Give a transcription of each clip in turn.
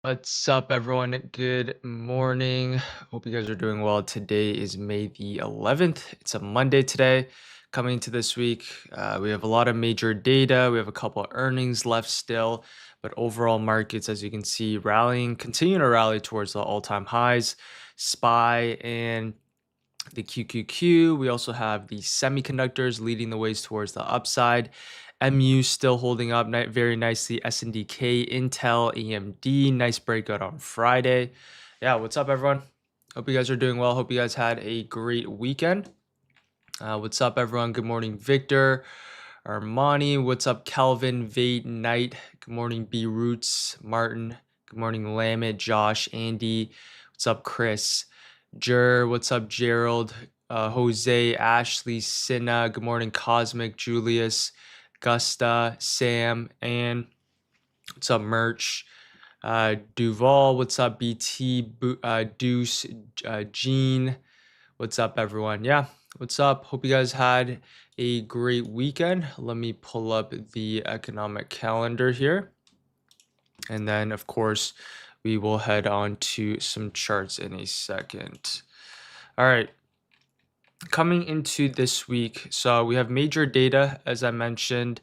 What's up, everyone? Good morning. Hope you guys are doing well. Today is May the 11th. It's a Monday today. Coming into this week, we have a lot of major data. We have a couple of earnings left still, but overall markets, as you can see, rallying, continuing to rally towards the all-time highs. SPY and the QQQ. We also have the semiconductors leading the ways towards the upside. MU still holding up very nicely. SNDK, Intel, AMD, nice breakout on Friday. Yeah, what's up, everyone? Hope you guys are doing well. Hope you guys had a great weekend. What's up, everyone? Good morning, Victor, Armani. What's up, Calvin, Vade, Knight? Good morning, B Roots, Martin. Good morning, Lamit, Josh, Andy. What's up, Chris? What's up, Gerald? Jose, Ashley, Cinna. Good morning, Cosmic, Julius, Gusta, Sam, and what's up, Merch? Duval, what's up, BT, Deuce, Gene. What's up, everyone? Yeah, what's up? Hope you guys had a great weekend. Let me pull up the economic calendar here. And then, of course, we will head on to some charts in a second. All right. Coming into this week, so we have major data, as I mentioned,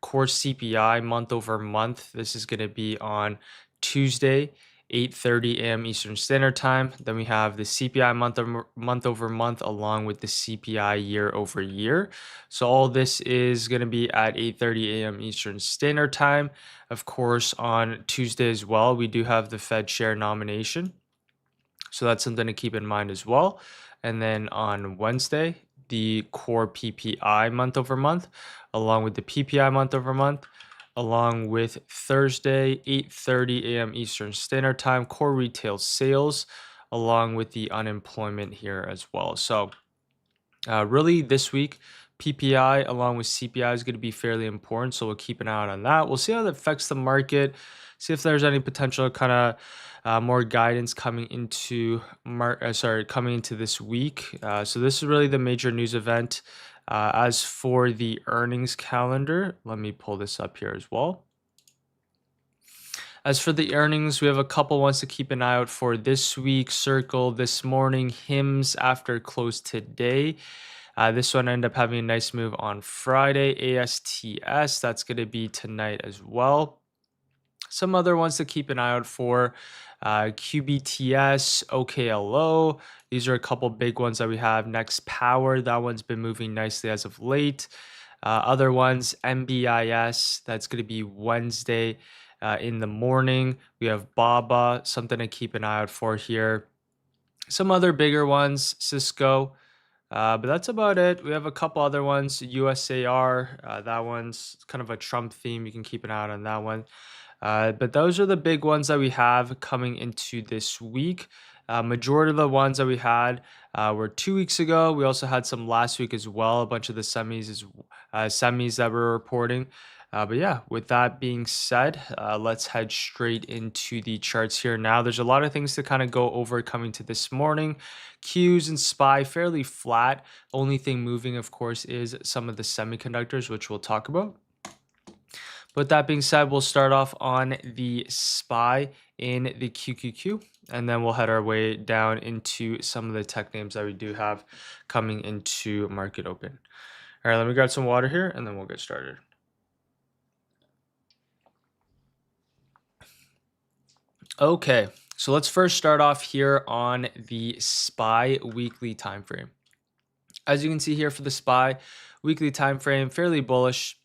core CPI month over month. This is going to be on Tuesday, 8:30 a.m. Eastern Standard Time. Then we have the CPI month over month, along with the CPI year over year. So all this is going to be at 8:30 a.m. Eastern Standard Time. Of course, on Tuesday as well, we do have the Fed share nomination. So that's something to keep in mind as well. And then on Wednesday, the core PPI month over month, along with the PPI month over month, along with Thursday, 8:30 a.m. Eastern Standard Time, core retail sales, along with the unemployment here as well. So really this week, PPI along with CPI is going to be fairly important. So we'll keep an eye out on that. We'll see how that affects the market, see if there's any potential kind of more guidance coming into coming into this week. So this is really the major news event. As for the earnings calendar, let me pull this up here as well. As for the earnings, we have a couple ones to keep an eye out for this week. Circle this morning, HIMS after close today. This one ended up having a nice move on Friday. ASTS, that's going to be tonight as well. Some other ones to keep an eye out for, QBTS, OKLO. These are a couple big ones that we have. Next, Power, that one's been moving nicely as of late. Other ones, MBIS, that's going to be Wednesday in the morning. We have BABA, something to keep an eye out for here. Some other bigger ones, Cisco. But that's about it. We have a couple other ones. USAR, that one's kind of a Trump theme. You can keep an eye out on that one. But those are the big ones that we have coming into this week. Majority of the ones that we had were 2 weeks ago. We also had some last week as well. A bunch of the semis that we're reporting. But yeah, with that being said, let's head straight into the charts here now. There's a lot of things to kind of go over coming to this morning. Qs and SPY fairly flat. Only thing moving, of course, is some of the semiconductors, which we'll talk about. With that being said, we'll start off on the SPY in the QQQ, and then we'll head our way down into some of the tech names that we do have coming into market open. All right, let me grab some water here, and then we'll get started. Okay, so let's first start off here on the SPY weekly time frame. As you can see here for the SPY weekly time frame, fairly bullish.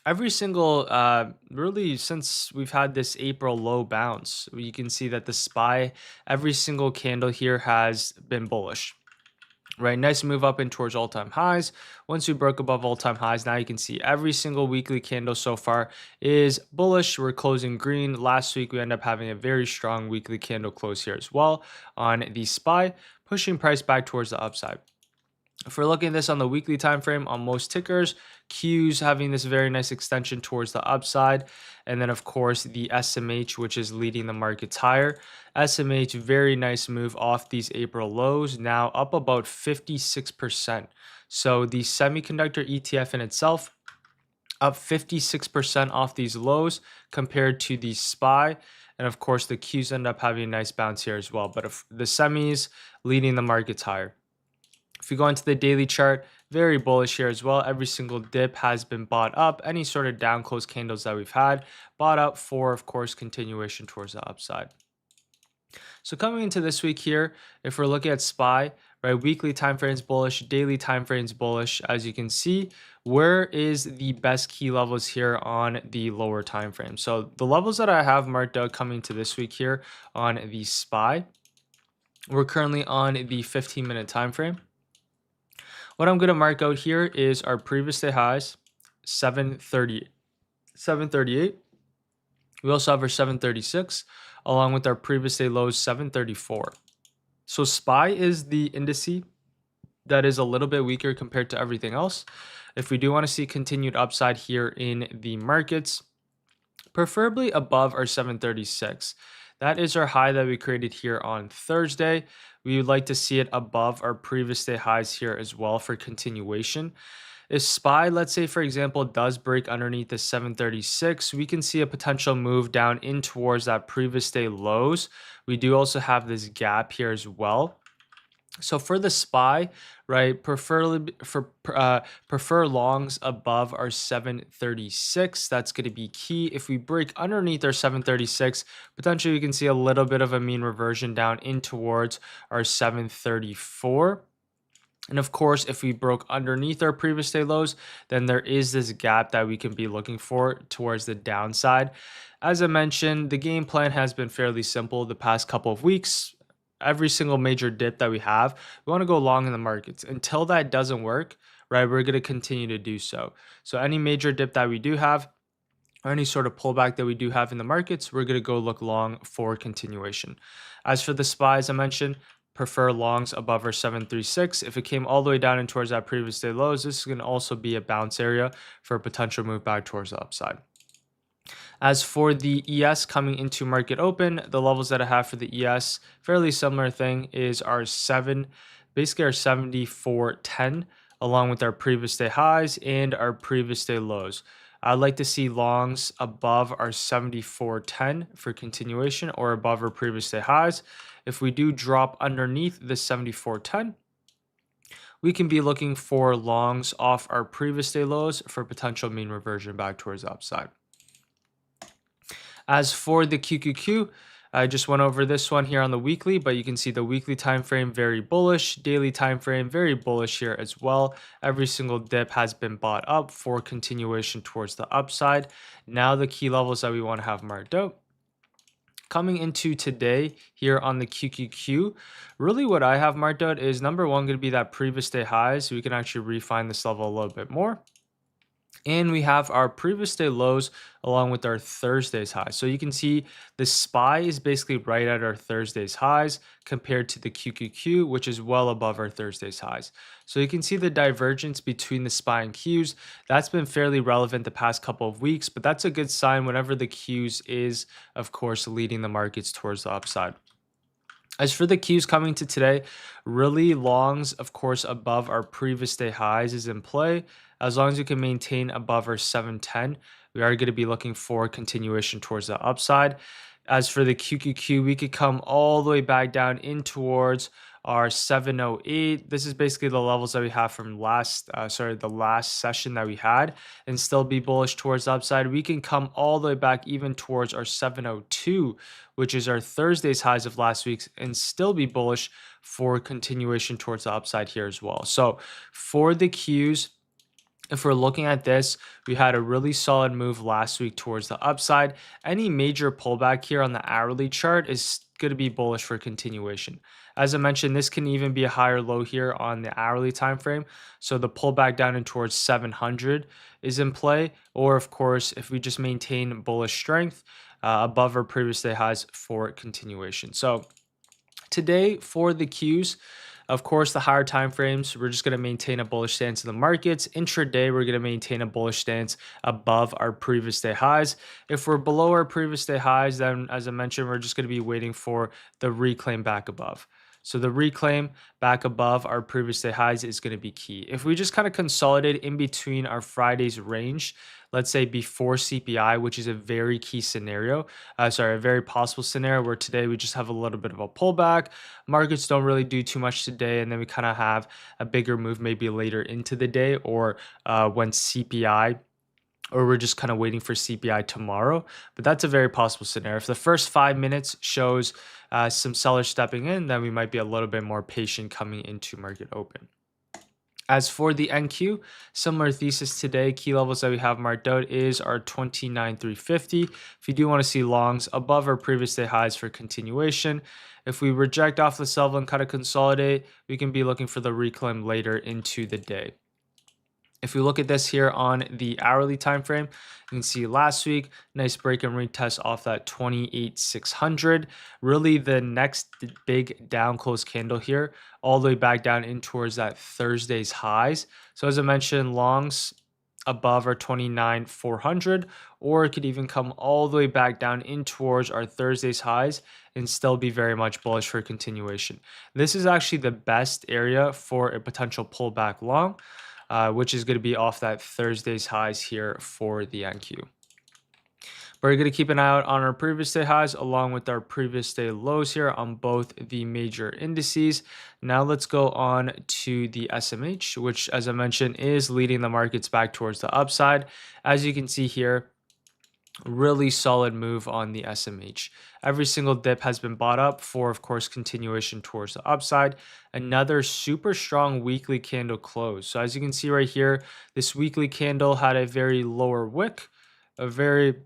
Every single, really since we've had this April low bounce, you can see that the SPY, every single candle here has been bullish. Right, nice move up in towards all-time highs. Once we broke above all-time highs, now you can see every single weekly candle so far is bullish. We're closing green. Last week, we end up having a very strong weekly candle close here as well on the SPY, pushing price back towards the upside. If we're looking at this on the weekly time frame on most tickers, Q's having this very nice extension towards the upside. And then, of course, the SMH, which is leading the markets higher. SMH, very nice move off these April lows, now up about 56%. So the semiconductor ETF in itself, up 56% off these lows compared to the SPY. And of course, the Qs end up having a nice bounce here as well. But if the semis leading the markets higher. If we go into the daily chart, very bullish here as well. Every single dip has been bought up. Any sort of down close candles that we've had, bought up for, of course, continuation towards the upside. So coming into this week here, if we're looking at SPY, right, weekly time frames bullish, daily time frames bullish. As you can see, where is the best key levels here on the lower time frame? So the levels that I have marked out coming to this week here on the SPY, we're currently on the 15-minute time frame. What I'm going to mark out here is our previous day highs, 738. We also have our 736, along with our previous day lows, 734. So SPY is the indice that is a little bit weaker compared to everything else. If we do want to see continued upside here in the markets, preferably above our 736. That is our high that we created here on Thursday. We would like to see it above our previous day highs here as well for continuation. If SPY, let's say for example, does break underneath the 736, we can see a potential move down in towards that previous day lows. We do also have this gap here as well. So for the SPY, right, prefer longs above our 736. That's going to be key. If we break underneath our 736, potentially we can see a little bit of a mean reversion down in towards our 734. And of course, if we broke underneath our previous day lows, then there is this gap that we can be looking for towards the downside. As I mentioned, the game plan has been fairly simple the past couple of weeks. Every single major dip that we have, we want to go long in the markets. Until that doesn't work, right, we're going to continue to do so. So any major dip that we do have, or any sort of pullback that we do have in the markets, we're going to go look long for continuation. As for the SPY, as I mentioned, prefer longs above our 736. If it came all the way down and towards that previous day lows, this is going to also be a bounce area for a potential move back towards the upside. As for the ES coming into market open, the levels that I have for the ES, fairly similar thing, is our basically our 74.10, along with our previous day highs and our previous day lows. I'd like to see longs above our 74.10 for continuation or above our previous day highs. If we do drop underneath the 74.10, we can be looking for longs off our previous day lows for potential mean reversion back towards the upside. As for the QQQ, I just went over this one here on the weekly, but you can see the weekly time frame very bullish, daily time frame very bullish here as well. Every single dip has been bought up for continuation towards the upside. Now the key levels that we want to have marked out. Coming into today here on the QQQ, really what I have marked out is number one going to be that previous day high, so we can actually refine this level a little bit more. And we have our previous day lows along with our Thursday's highs. So you can see the SPY is basically right at our Thursday's highs compared to the QQQ, which is well above our Thursday's highs. So you can see the divergence between the SPY and Qs. That's been fairly relevant the past couple of weeks, but that's a good sign whenever the Qs is, of course, leading the markets towards the upside. As for the Qs coming to today, really longs, of course, above our previous day highs is in play. As long as you can maintain above our 710, we are going to be looking for continuation towards the upside. As for the QQQ, we could come all the way back down in towards our 708. This is basically the levels that we have from the last session that we had, and still be bullish towards the upside. We can come all the way back even towards our 702, which is our Thursday's highs of last week, and still be bullish for continuation towards the upside here as well. So for the Qs, if we're looking at this, we had a really solid move last week towards the upside. Any major pullback here on the hourly chart is going to be bullish for continuation. As I mentioned, this can even be a higher low here on the hourly time frame. So the pullback down in towards 700 is in play. Or of course, if we just maintain bullish strength above our previous day highs for continuation. So today for the Qs, of course, the higher time frames, we're just going to maintain a bullish stance in the markets. Intraday, we're going to maintain a bullish stance above our previous day highs. If we're below our previous day highs, then as I mentioned, we're just going to be waiting for the reclaim back above. So the reclaim back above our previous day highs is going to be key. If we just kind of consolidate in between our Friday's range, let's say before CPI, which is a very key scenario, a very possible scenario where today we just have a little bit of a pullback. Markets don't really do too much today, and then we kind of have a bigger move maybe later into the day, or when CPI, or we're just kind of waiting for CPI tomorrow. But that's a very possible scenario. If the first 5 minutes shows some sellers stepping in, then we might be a little bit more patient coming into market open. As for the NQ, similar thesis today. Key levels that we have marked out is our 29,350. If you do want to see longs above our previous day highs for continuation, if we reject off the level and kind of consolidate, we can be looking for the reclaim later into the day. If we look at this here on the hourly time frame, you can see last week, nice break and retest off that 28,600. Really the next big down close candle here, all the way back down in towards that Thursday's highs. So as I mentioned, longs above our 29,400, or it could even come all the way back down in towards our Thursday's highs and still be very much bullish for continuation. This is actually the best area for a potential pullback long. Which is going to be off that Thursday's highs here for the NQ. But we're going to keep an eye out on our previous day highs along with our previous day lows here on both the major indices. Now let's go on to the SMH, which, as I mentioned, is leading the markets back towards the upside. As you can see here, really solid move on the SMH. Every single dip has been bought up for, of course, continuation towards the upside. Another super strong weekly candle close. So as you can see right here, this weekly candle had a very lower wick, opened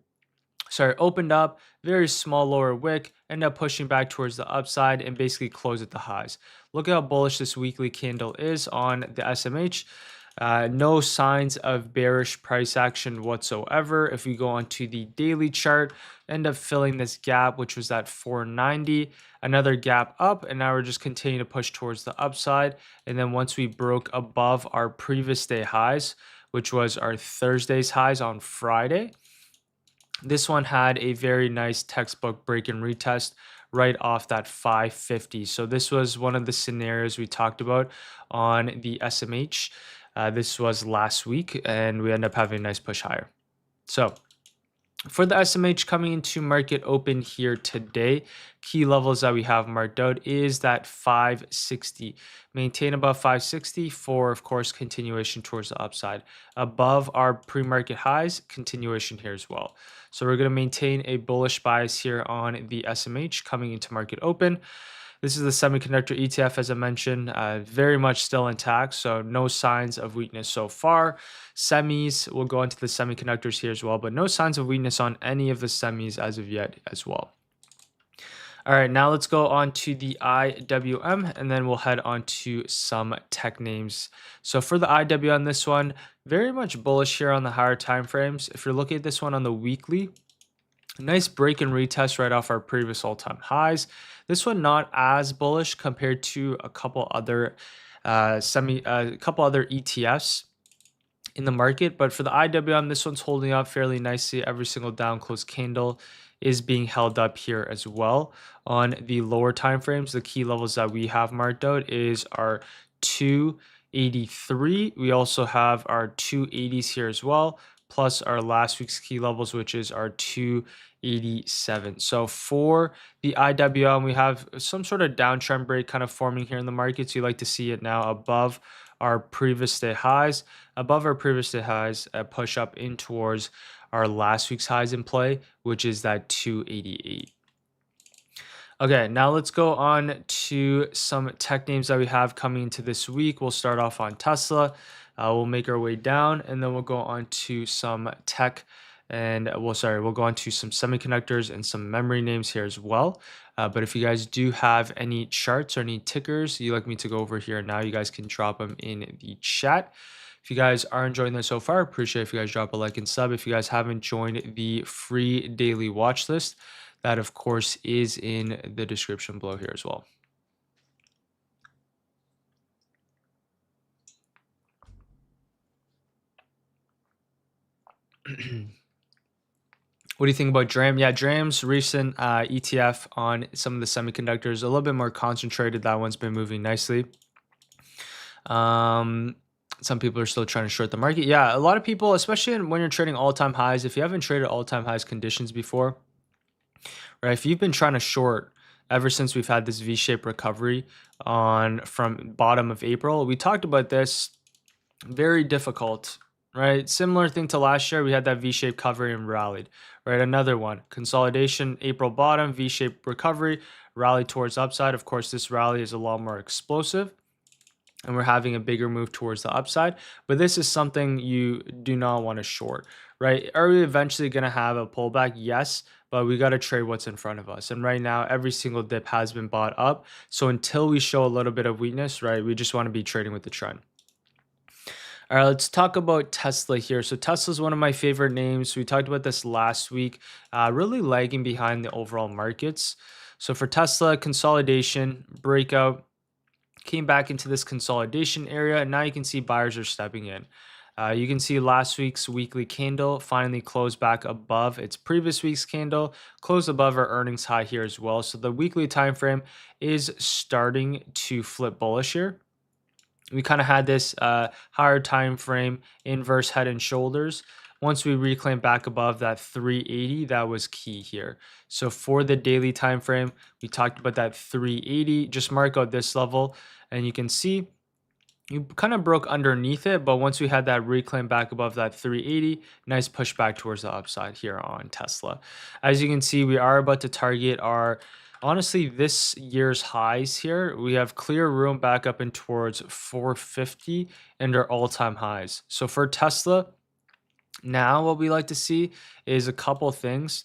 up, very small lower wick, ended up pushing back towards the upside and basically closed at the highs. Look at how bullish this weekly candle is on the SMH. No signs of bearish price action whatsoever. If we go onto the daily chart, end up filling this gap, which was at 490, another gap up, and now we're just continuing to push towards the upside. And then once we broke above our previous day highs, which was our Thursday's highs on Friday, this one had a very nice textbook break and retest right off that 550. So this was one of the scenarios we talked about on the SMH. This was last week, and we end up having a nice push higher. So for the SMH coming into market open here today, key levels that we have marked out is that 560. Maintain above 560 for, of course, continuation towards the upside. Above our pre-market highs, continuation here as well. So we're going to maintain a bullish bias here on the SMH coming into market open. This is the semiconductor ETF, as I mentioned, very much still intact, so no signs of weakness so far. Semis, we'll go into the semiconductors here as well, but no signs of weakness on any of the semis as of yet as well. All right, now let's go on to the IWM, and then we'll head on to some tech names. So for the IWM, this one, very much bullish here on the higher time frames. If you're looking at this one on the weekly, nice break and retest right off our previous all-time highs. This one not as bullish compared to a couple other ETFs in the market, but for the IWM, this one's holding up fairly nicely. Every single down close candle is being held up here as well. On the lower time frames, the key levels that we have marked out is our 283. We also have our 280s here as well, plus our last week's key levels, which is our 287. So for the IWM, we have some sort of downtrend break kind of forming here in the market. So you like to see it now above our previous day highs. Above our previous day highs, a push up in towards our last week's highs in play, which is that 288. Okay, now let's go on to some tech names that we have coming into this week. We'll start off on Tesla. We'll make our way down, and then we'll go on to some tech, and we'll go on to some semiconductors and some memory names here as well. But if you guys do have any charts or any tickers you'd like me to go over here now, you guys can drop them in the chat. If you guys are enjoying this so far, appreciate if you guys drop a like and sub. If you guys haven't joined the free daily watch list, that of course is in the description below here as well. What do you think about DRAM? Yeah, DRAM's recent ETF on some of the semiconductors, a little bit more concentrated. That one's been moving nicely. Um, some people are still trying to short the market. Yeah, a lot of people, especially when you're trading all-time highs, if you haven't traded all-time highs conditions before, right? If you've been trying to short ever since we've had this V-shaped recovery on from bottom of April, we talked about this, very difficult, right? Similar thing to last year, we had that V-shaped recovery and rallied, right? Another one, consolidation, April bottom, V-shaped recovery, rally towards upside. Of course, this rally is a lot more explosive and we're having a bigger move towards the upside. But this is something you do not want to short, right? Are we eventually going to have a pullback? Yes, but we got to trade what's in front of us. And right now, every single dip has been bought up. So until we show a little bit of weakness, right, we just want to be trading with the trend. All right, let's talk about Tesla here. So Tesla is one of my favorite names. We talked about this last week, really lagging behind the overall markets. So for Tesla, consolidation, breakout, came back into this consolidation area, and now you can see buyers are stepping in. You can see last week's weekly candle finally closed back above its previous week's candle, closed above our earnings high here as well. So the weekly time frame is starting to flip bullish here. We kind of had this higher time frame inverse head and shoulders. Once we reclaim back above that 380, that was key here. So for the daily time frame, we talked about that 380. Just mark out this level, and you can see you kind of broke underneath it, but once we had that reclaim back above that 380, nice pushback towards the upside here on Tesla. As you can see, we are about to target our, honestly, this year's highs here. We have clear room back up and towards 450 and our all-time highs. So for Tesla, now what we like to see is a couple things.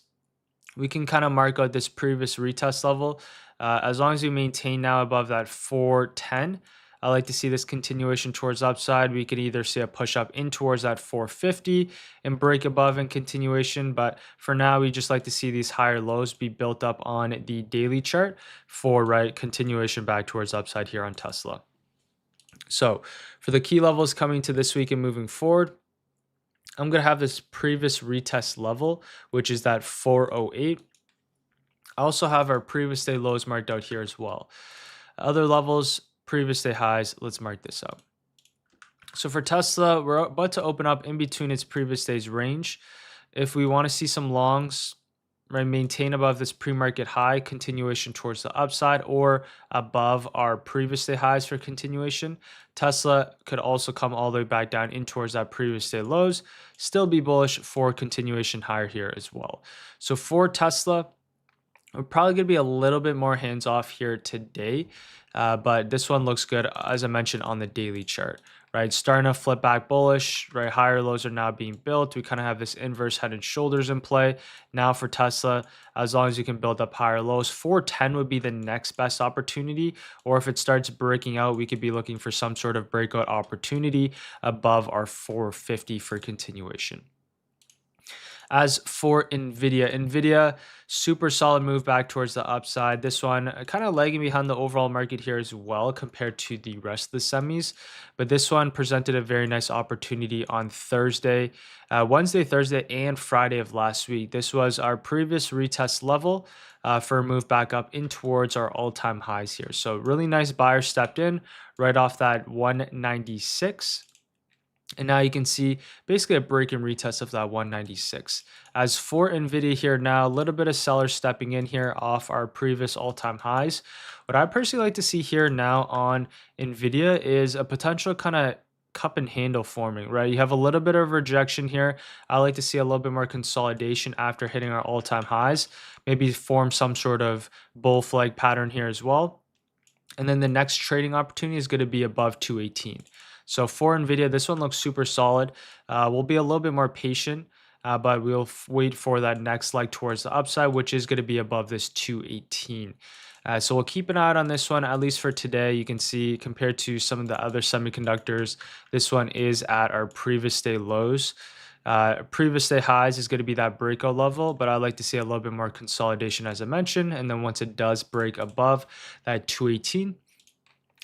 We can kind of mark out this previous retest level. As long as we maintain now above that 410, I like to see this continuation towards upside. We could either see a push up in towards that 450 and break above in continuation. But for now, we just like to see these higher lows be built up on the daily chart for continuation back towards upside here on Tesla. So for the key levels coming to this week and moving forward, I'm going to have this previous retest level, which is that 408. I also have our previous day lows marked out here as well. Other levels, previous day highs, let's mark this out. So for Tesla, we're about to open up in between its previous day's range. If we want to see some longs, right, maintain above this pre-market high, continuation towards the upside, or above our previous day highs for continuation, Tesla could also come all the way back down in towards that previous day lows, still be bullish for continuation higher here as well. So for Tesla, we're probably going to be a little bit more hands off here today, but this one looks good, as I mentioned, on the daily chart, right? Starting to flip back bullish, right? Higher lows are now being built. We kind of have this inverse head and shoulders in play. Now for Tesla, as long as you can build up higher lows, 410 would be the next best opportunity. Or if it starts breaking out, we could be looking for some sort of breakout opportunity above our 450 for continuation. As for NVIDIA, super solid move back towards the upside. This one kind of lagging behind the overall market here as well compared to the rest of the semis. But this one presented a very nice opportunity on Thursday, Wednesday, Thursday, and Friday of last week. This was our previous retest level for a move back up in towards our all-time highs here. So really nice buyer stepped in right off that 196. And now you can see basically a break and retest of that 196. As for NVIDIA here now, a little bit of sellers stepping in here off our previous all-time highs. What I personally like to see here now on NVIDIA is a potential kind of cup and handle forming, right? You have a little bit of rejection here. I like to see a little bit more consolidation after hitting our all-time highs. Maybe form some sort of bull flag pattern here as well. And then the next trading opportunity is going to be above 218. So for NVIDIA, this one looks super solid. We'll be a little bit more patient, but we'll wait for that next leg towards the upside, which is going to be above this 218. So we'll keep an eye out on this one, at least for today. You can see compared to some of the other semiconductors, this one is at our previous day lows. Previous day highs is going to be that breakout level, but I'd like to see a little bit more consolidation as I mentioned. And then once it does break above that 218,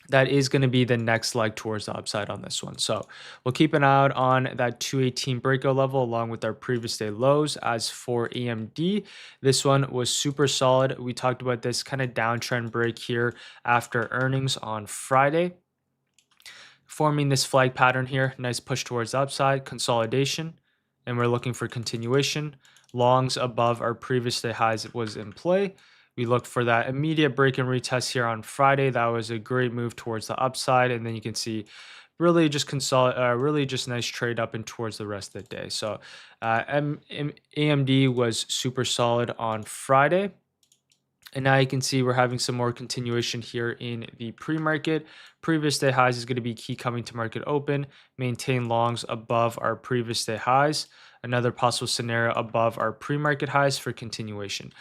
that is going to be the next leg towards the upside on this one. So we'll keep an eye out on that 218 breakout level along with our previous day lows. As for AMD, this one was super solid. We talked about this kind of downtrend break here after earnings on Friday, forming this flag pattern here. Nice push towards the upside, consolidation, and we're looking for continuation. Longs above our previous day highs was in play. We looked for that immediate break and retest here on Friday. That was a great move towards the upside, and then you can see really just really just nice trade up and towards the rest of the day. So AMD was super solid on Friday. And now you can see we're having some more continuation here in the pre-market. Previous day highs is going to be key coming to market open. Maintain longs above our previous day highs. Another possible scenario above our pre-market highs for continuation.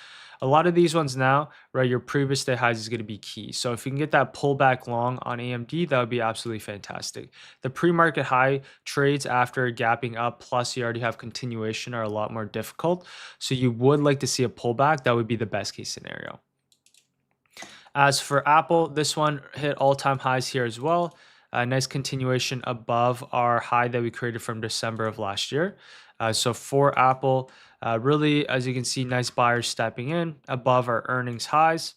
A lot of these ones now, right, your previous day highs is going to be key. So if you can get that pullback long on AMD, that would be absolutely fantastic. The pre-market high trades after gapping up, plus you already have continuation, are a lot more difficult. So you would like to see a pullback. That would be the best case scenario. As for Apple, this one hit all-time highs here as well. A nice continuation above our high that we created from December of last year. So for Apple, really, as you can see, nice buyers stepping in above our earnings highs.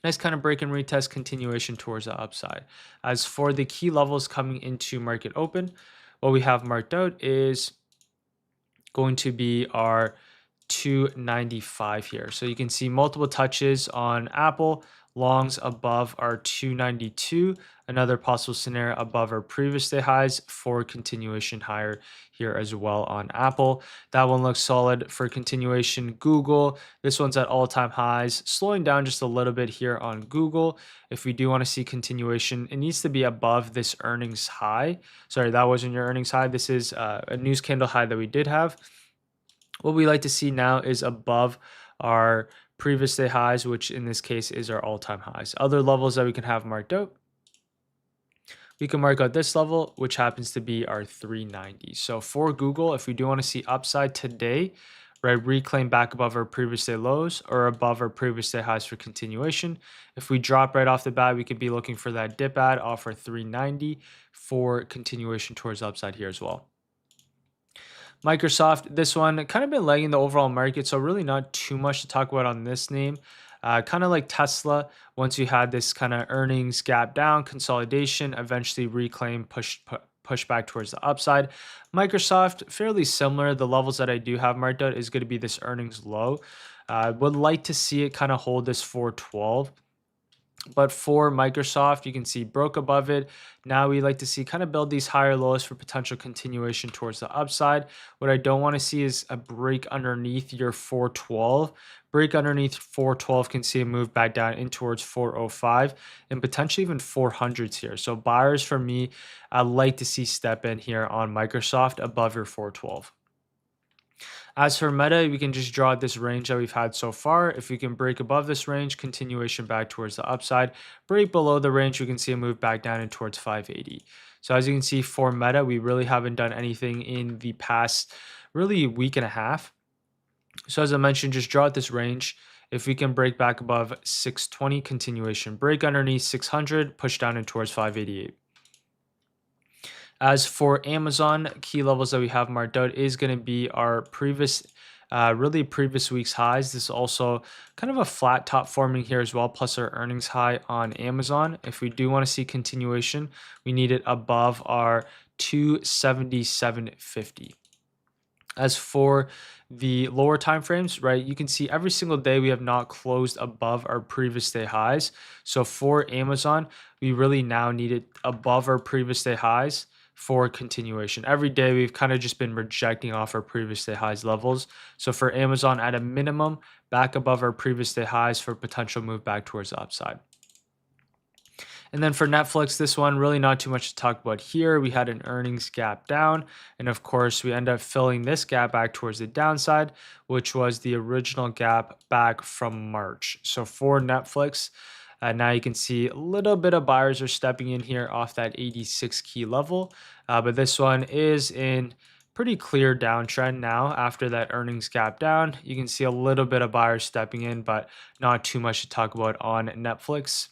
Nice kind of break and retest continuation towards the upside. As for the key levels coming into market open, what we have marked out is going to be our 295 here. So you can see multiple touches on Apple, longs above our 292, another possible scenario above our previous day highs for continuation higher here as well on Apple. That one looks solid for continuation. Google, this one's at all-time highs, slowing down just a little bit here on Google. If we do want to see continuation, it needs to be above this earnings high. Sorry, that wasn't your earnings high. This is a news candle high that we did have. What we like to see now is above our previous day highs, which in this case is our all-time highs. Other levels that we can have marked out, we can mark out this level, which happens to be our 390. So for Google, if we do want to see upside today, right, reclaim back above our previous day lows or above our previous day highs for continuation. If we drop right off the bat, we could be looking for that dip add off our 390 for continuation towards upside here as well. Microsoft, this one kind of been lagging the overall market, so really not too much to talk about on this name. Kind of like Tesla, once you had this kind of earnings gap down, consolidation, eventually reclaim, push back towards the upside. Microsoft, fairly similar. The levels that I do have marked out is going to be this earnings low. Would like to see it kind of hold this 412. But for Microsoft, you can see broke above it. Now we like to see kind of build these higher lows for potential continuation towards the upside. What I don't want to see is a break underneath your 412. Break underneath 412 can see a move back down in towards 405 and potentially even 400s here. So buyers for me, I like to see step in here on Microsoft above your 412. As for Meta, we can just draw this range that we've had so far. If we can break above this range, continuation back towards the upside. Break below the range, we can see a move back down in towards 580. So as you can see for Meta, we really haven't done anything in the past really week and a half. So as I mentioned, just draw out this range. If we can break back above 620, continuation. Break underneath 600, push down in towards 588. As for Amazon, key levels that we have marked out is going to be our previous week's highs. This is also kind of a flat top forming here as well, plus our earnings high on Amazon. If we do want to see continuation, we need it above our 277.50. As for the lower time frames, right, you can see every single day we have not closed above our previous day highs. So for Amazon, we really now need it above our previous day highs for continuation. Every day we've kind of just been rejecting off our previous day highs levels. So for Amazon, at a minimum, back above our previous day highs for potential move back towards the upside. And then for Netflix, this one, really not too much to talk about here. We had an earnings gap down. And of course, we end up filling this gap back towards the downside, which was the original gap back from March. So for Netflix, now you can see a little bit of buyers are stepping in here off that 86 key level. But this one is in pretty clear downtrend now after that earnings gap down. You can see a little bit of buyers stepping in, but not too much to talk about on Netflix.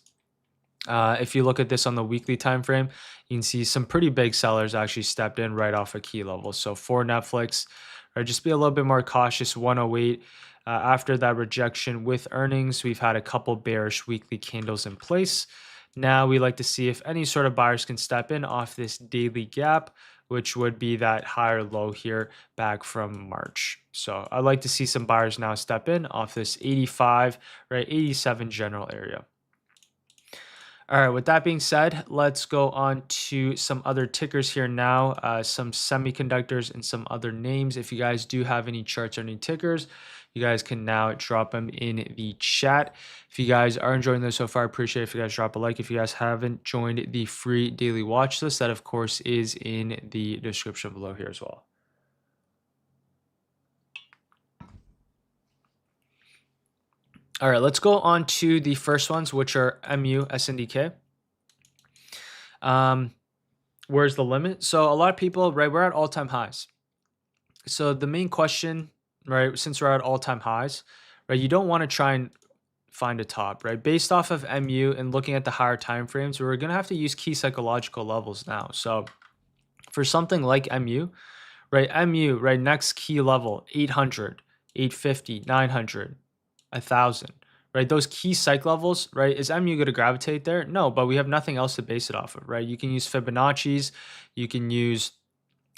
If you look at this on the weekly time frame, you can see some pretty big sellers actually stepped in right off a key level. So for Netflix, right, just be a little bit more cautious. 108. After that rejection with earnings, we've had a couple bearish weekly candles in place. Now we like to see if any sort of buyers can step in off this daily gap, which would be that higher low here back from March. So I'd like to see some buyers now step in off this 85, right, 87 general area. All right, with that being said, let's go on to some other tickers here now, some semiconductors and some other names. If you guys do have any charts or any tickers, you guys can now drop them in the chat. If you guys are enjoying this so far, I appreciate it if you guys drop a like. If you guys haven't joined the free daily watch list, that of course is in the description below here as well. All right, let's go on to the first ones, which are MU, SNDK. Where's the limit? So a lot of people, right, we're at all-time highs. So the main question, right, since we're at all-time highs, right, you don't want to try and find a top, right? Based off of MU and looking at the higher time frames, we're going to have to use key psychological levels now. So for something like MU, right, MU, right, next key level, 800, 850, 900, 1,000, right? Those key psych levels, right? Is MU going to gravitate there? No, but we have nothing else to base it off of, right? You can use Fibonacci's, you can use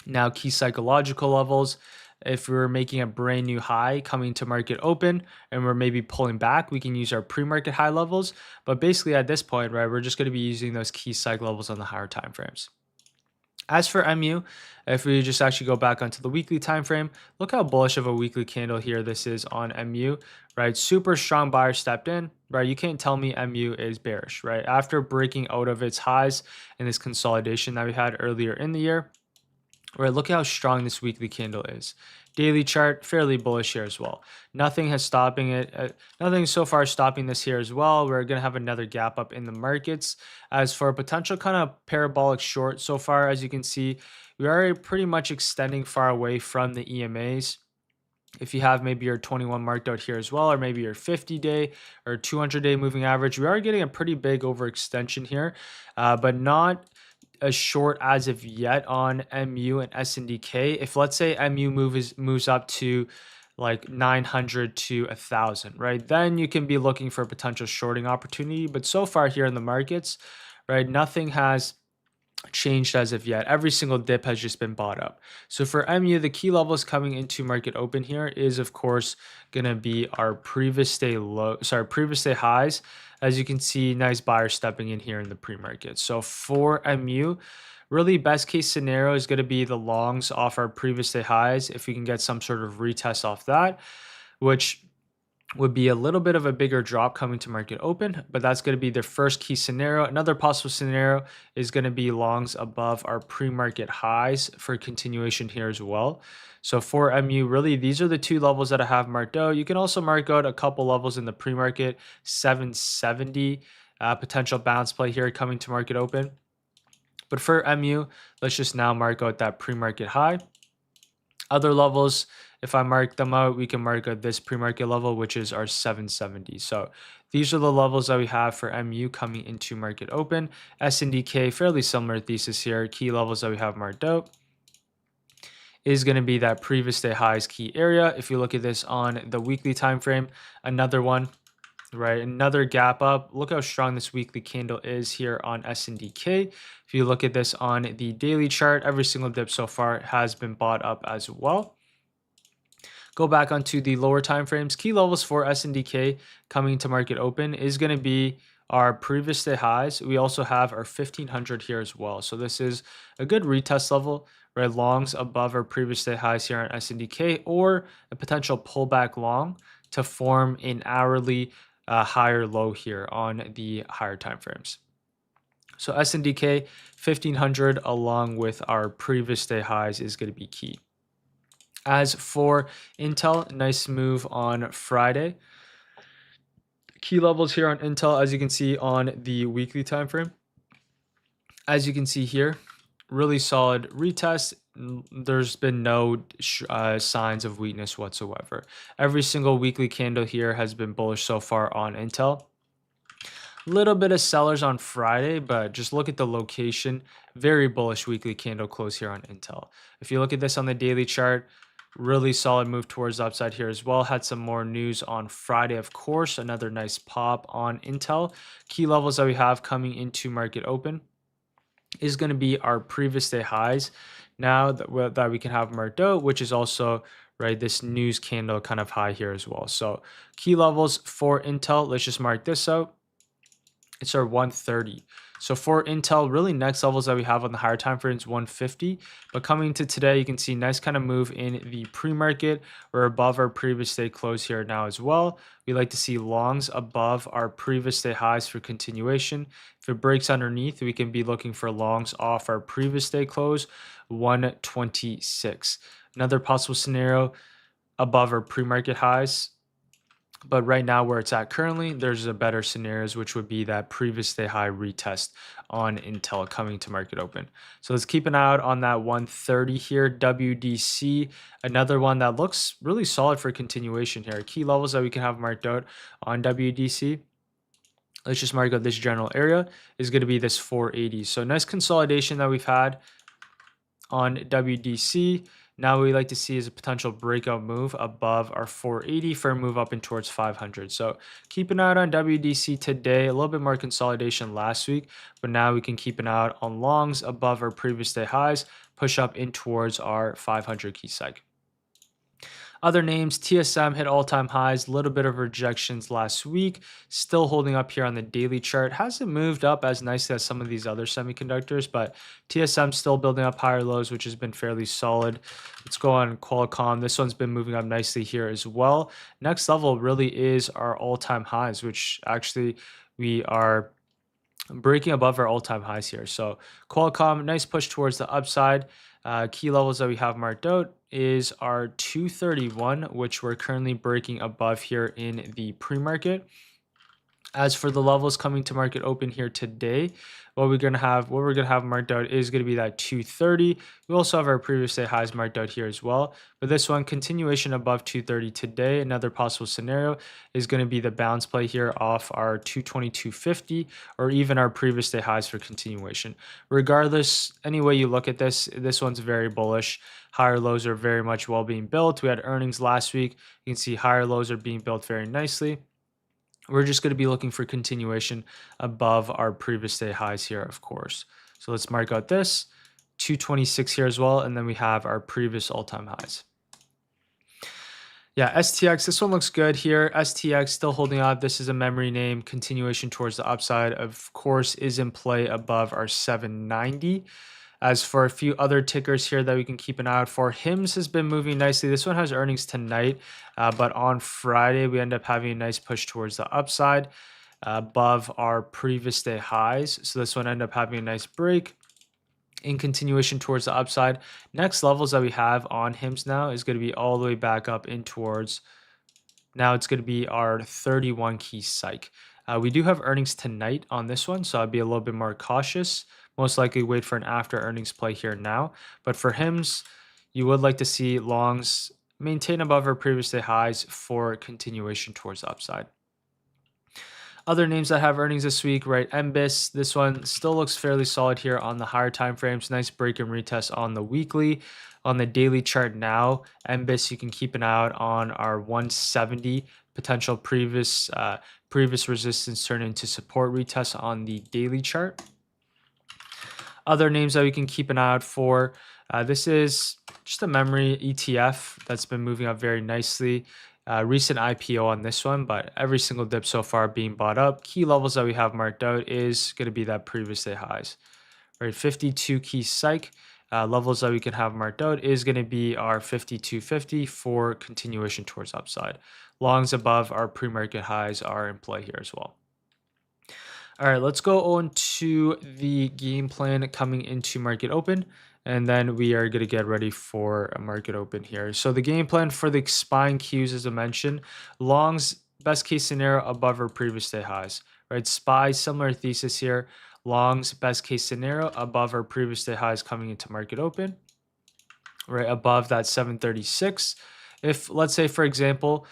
now key psychological levels. If we're making a brand new high coming to market open and we're maybe pulling back, we can use our pre-market high levels. But basically at this point, right, we're just going to be using those key psych levels on the higher time frames. As for MU, if we just actually go back onto the weekly time frame, look how bullish of a weekly candle here this is on MU, right? Super strong buyer stepped in, right? You can't tell me MU is bearish, right? After breaking out of its highs in this consolidation that we had earlier in the year, right? Look how strong this weekly candle is. Daily chart, fairly bullish here as well. Nothing has stopping it. Nothing so far stopping this here as well. We're going to have another gap up in the markets. As for a potential kind of parabolic short so far, as you can see, we are pretty much extending far away from the EMAs. If you have maybe your 21 marked out here as well, or maybe your 50-day or 200-day moving average, we are getting a pretty big overextension here, but not as short as of yet on MU and SNDK. If let's say MU moves up to like 900 to 1,000, right? Then you can be looking for a potential shorting opportunity. But so far here in the markets, right, nothing has changed as of yet. Every single dip has just been bought up. So for MU, the key levels coming into market open here is of course going to be our previous day highs. As you can see, nice buyer stepping in here in the pre-market. So for MU, really best case scenario is going to be the longs off our previous day highs. If we can get some sort of retest off that, which would be a little bit of a bigger drop coming to market open, but that's going to be the first key scenario. Another possible scenario is going to be longs above our pre-market highs for continuation here as well. So for MU, really, these are the two levels that I have marked out. You can also mark out a couple levels in the pre-market, 770 potential bounce play here coming to market open. But for MU, let's just now mark out that pre-market high. Other levels, if I mark them out, we can mark out this pre-market level, which is our 770. So these are the levels that we have for MU coming into market open. SNDK, fairly similar thesis here. Key levels that we have marked out is going to be that previous day highs key area. If you look at this on the weekly time frame, another one, right? Another gap up. Look how strong this weekly candle is here on SNDK. If you look at this on the daily chart, every single dip so far has been bought up as well. Go back onto the lower time frames. Key levels for SNDK coming to market open is going to be our previous day highs. We also have our 1500 here as well. So this is a good retest level, right? Longs above our previous day highs here on SNDK, or a potential pullback long to form an hourly higher low here on the higher time frames. So SNDK 1500 along with our previous day highs is going to be key. As for Intel, nice move on Friday. Key levels here on Intel, as you can see on the weekly time frame. As you can see here, really solid retest. There's been no signs of weakness whatsoever. Every single weekly candle here has been bullish so far on Intel. Little bit of sellers on Friday, but just look at the location. Very bullish weekly candle close here on Intel. If you look at this on the daily chart, really solid move towards the upside here as well. Had some more news on Friday, of course. Another nice pop on Intel. Key levels that we have coming into market open is going to be our previous day highs. Now that we can have marked out, which is also right this news candle kind of high here as well. So key levels for Intel, let's just mark this out. It's our 130. So for Intel, really next levels that we have on the higher time frames 150. But coming to today, you can see nice kind of move in the pre-market. We're above our previous day close here now as well. We like to see longs above our previous day highs for continuation. If it breaks underneath, we can be looking for longs off our previous day close 126. Another possible scenario above our pre-market highs. But right now, where it's at currently, there's a better scenarios, which would be that previous day high retest on Intel coming to market open. So let's keep an eye out on that 130 here. WDC, another one that looks really solid for continuation here. Key levels that we can have marked out on WDC. Let's just mark out this general area is going to be this 480. So nice consolidation that we've had on WDC. Now we like to see is a potential breakout move above our 480 for a move up and towards 500. So keep an eye out on WDC today. A little bit more consolidation last week, but now we can keep an eye out on longs above our previous day highs, push up in towards our 500 key cycle. Other names, TSM hit all-time highs, a little bit of rejections last week, still holding up here on the daily chart. Hasn't moved up as nicely as some of these other semiconductors, but TSM still building up higher lows, which has been fairly solid. Let's go on Qualcomm. This one's been moving up nicely here as well. Next level really is our all-time highs, which actually we are breaking above our all-time highs here. So Qualcomm, nice push towards the upside. Key levels that we have marked out is our 231, which we're currently breaking above here in the pre-market. As for the levels coming to market open here today, what we're gonna have marked out is gonna be that 230. We also have our previous day highs marked out here as well. But this one, continuation above 230 today. Another possible scenario is gonna be the bounce play here off our 222.50 or even our previous day highs for continuation. Regardless, any way you look at this, this one's very bullish. Higher lows are very much well being built. We had earnings last week. You can see higher lows are being built very nicely. We're just going to be looking for continuation above our previous day highs here, of course. So let's mark out this 226 here as well. And then we have our previous all-time highs. Yeah, STX, this one looks good here. STX still holding up. This is a memory name. Continuation towards the upside, of course, is in play above our 790. As for a few other tickers here that we can keep an eye out for, HIMS has been moving nicely. This one has earnings tonight, but on Friday, we end up having a nice push towards the upside above our previous day highs. So this one ended up having a nice break in continuation towards the upside. Next levels that we have on HIMS now is going to be all the way back up in towards, now it's going to be our 31 key psych. We do have earnings tonight on this one, so I'd be a little bit more cautious. Most likely wait for an after earnings play here now. But for HIMS, you would like to see longs maintain above our previous day highs for continuation towards the upside. Other names that have earnings this week, right? MBIS, this one still looks fairly solid here on the higher time frames. Nice break and retest on the weekly. On the daily chart now, MBIS, you can keep an eye out on our 170 potential previous resistance turn into support retest on the daily chart. Other names that we can keep an eye out for, this is just a memory ETF that's been moving up very nicely. Recent IPO on this one, but every single dip so far being bought up. Key levels that we have marked out is going to be that previous day highs. Right, 52 key psych. Levels that we can have marked out is going to be our 52.50 for continuation towards upside. Longs above our pre-market highs are in play here as well. All right, let's go on to the game plan coming into market open, and then we are going to get ready for a market open here. So the game plan for the spine cues, as I mentioned, longs, best case scenario above our previous day highs, right? SPY, similar thesis here. Longs, best case scenario above our previous day highs coming into market open, right above that 736. If, let's say, for example,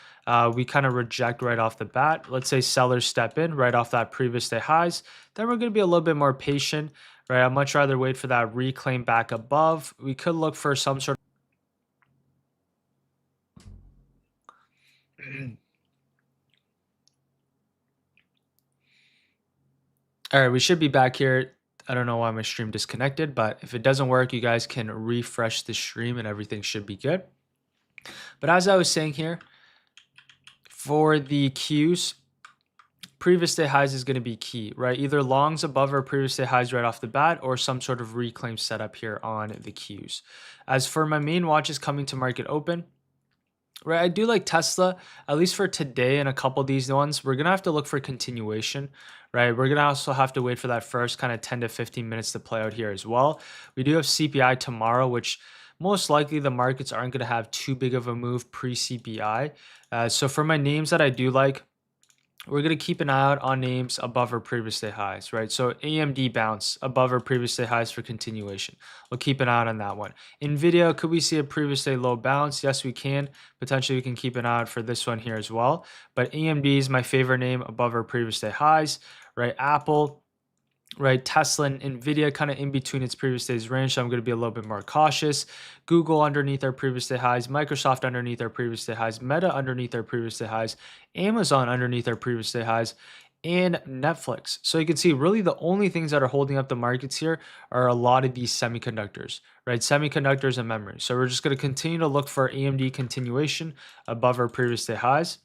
we kind of reject right off the bat, let's say sellers step in right off that previous day highs, then we're going to be a little bit more patient, right? I'd much rather wait for that reclaim back above. We could look for some sort of All right, we should be back here. I don't know why my stream disconnected, but if it doesn't work, you guys can refresh the stream and everything should be good. But as I was saying here, for the Qs, previous day highs is going to be key, right? Either longs above our previous day highs right off the bat or some sort of reclaim setup here on the Qs. As for my main watches coming to market open, right, I do like Tesla, at least for today and a couple of these ones. We're going to have to look for continuation, right? We're going to also have to wait for that first kind of 10 to 15 minutes to play out here as well. We do have CPI tomorrow, which most likely the markets aren't going to have too big of a move pre-CPI. So for my names that I do like, we're going to keep an eye out on names above our previous day highs, right? So AMD bounce above our previous day highs for continuation. We'll keep an eye out on that one. NVIDIA, could we see a previous day low bounce? Yes, we can. Potentially, we can keep an eye out for this one here as well. But AMD is my favorite name above our previous day highs, right? Apple, right? Tesla and Nvidia kind of in between its previous day's range. So I'm going to be a little bit more cautious. Google underneath our previous day highs, Microsoft underneath our previous day highs, Meta underneath our previous day highs, Amazon underneath our previous day highs, and Netflix. So you can see really the only things that are holding up the markets here are a lot of these semiconductors, right? Semiconductors and memory. So we're just going to continue to look for AMD continuation above our previous day highs.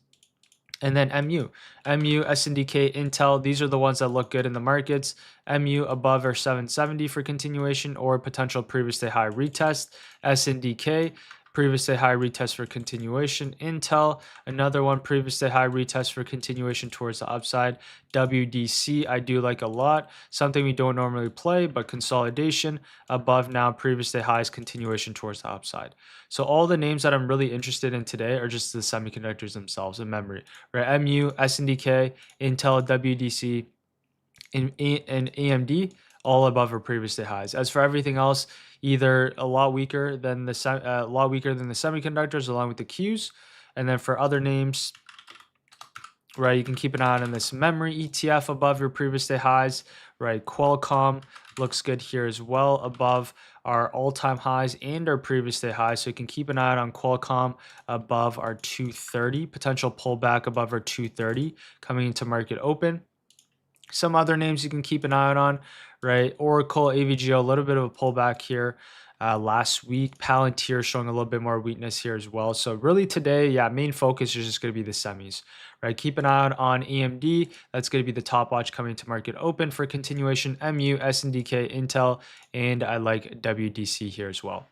And then MU, SNDK, Intel, these are the ones that look good in the markets. MU above our 770 for continuation or potential previous day high retest. SNDK, previous day high retest for continuation. Intel, another one, previous day high retest for continuation towards the upside. WDC, I do like a lot. Something we don't normally play, but consolidation above now, previous day highs, continuation towards the upside. So all the names that I'm really interested in today are just the semiconductors themselves in memory, right? MU, SNDK, Intel, WDC, and AMD, all above our previous day highs. As for everything else, either a lot weaker than the semiconductors, along with the Qs. And then for other names, right, you can keep an eye on this memory ETF above your previous day highs, right? Qualcomm looks good here as well, above our all-time highs and our previous day highs. So you can keep an eye on Qualcomm above our 230, potential pullback above our 230 coming into market open. Some other names you can keep an eye out on, right? Oracle, AVGO, a little bit of a pullback here last week. Palantir showing a little bit more weakness here as well. So really today, yeah, main focus is just going to be the semis, right? Keep an eye out on AMD. That's going to be the top watch coming to market open for continuation. MU, SNDK, Intel, and I like WDC here as well.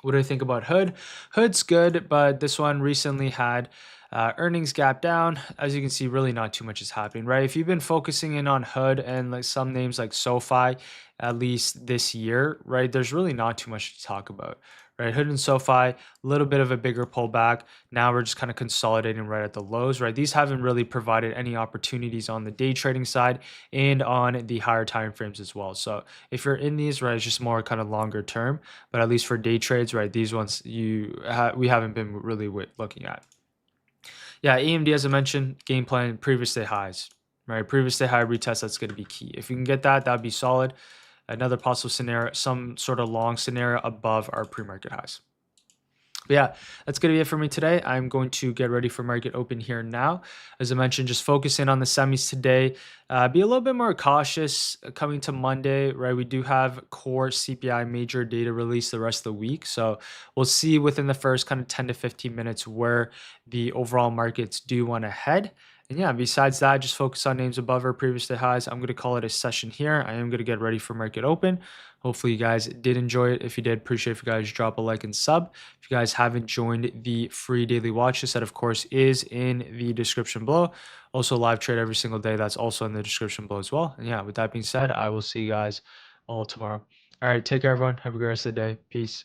What do I think about Hood? Hood's good, but this one recently had earnings gap down. As you can see, really not too much is happening, right? If you've been focusing in on Hood and like some names like SoFi, at least this year, right, there's really not too much to talk about, right? Hood and SoFi, a little bit of a bigger pullback. Now we're just kind of consolidating right at the lows, right? These haven't really provided any opportunities on the day trading side and on the higher time frames as well. So if you're in these, right, it's just more kind of longer term, but at least for day trades, right, these ones we haven't been really looking at. Yeah, AMD, as I mentioned, game plan, previous day highs, right? Previous day high retest, that's going to be key. If you can get that, that'd be solid. Another possible scenario, some sort of long scenario above our pre-market highs. But yeah, that's going to be it for me today. I'm going to get ready for market open here now. As I mentioned, just focus in on the semis today. Be a little bit more cautious coming to Monday, right? We do have core CPI major data release the rest of the week. So we'll see within the first kind of 10 to 15 minutes where the overall markets do want to head. And yeah, besides that, just focus on names above our previous day highs. I'm going to call it a session here. I am going to get ready for market open. Hopefully you guys did enjoy it. If you did, appreciate if you guys drop a like and sub. If you guys haven't joined the free daily watch list, that of course is in the description below. Also live trade every single day. That's also in the description below as well. And yeah, with that being said, I will see you guys all tomorrow. All right, take care everyone. Have a great rest of the day. Peace.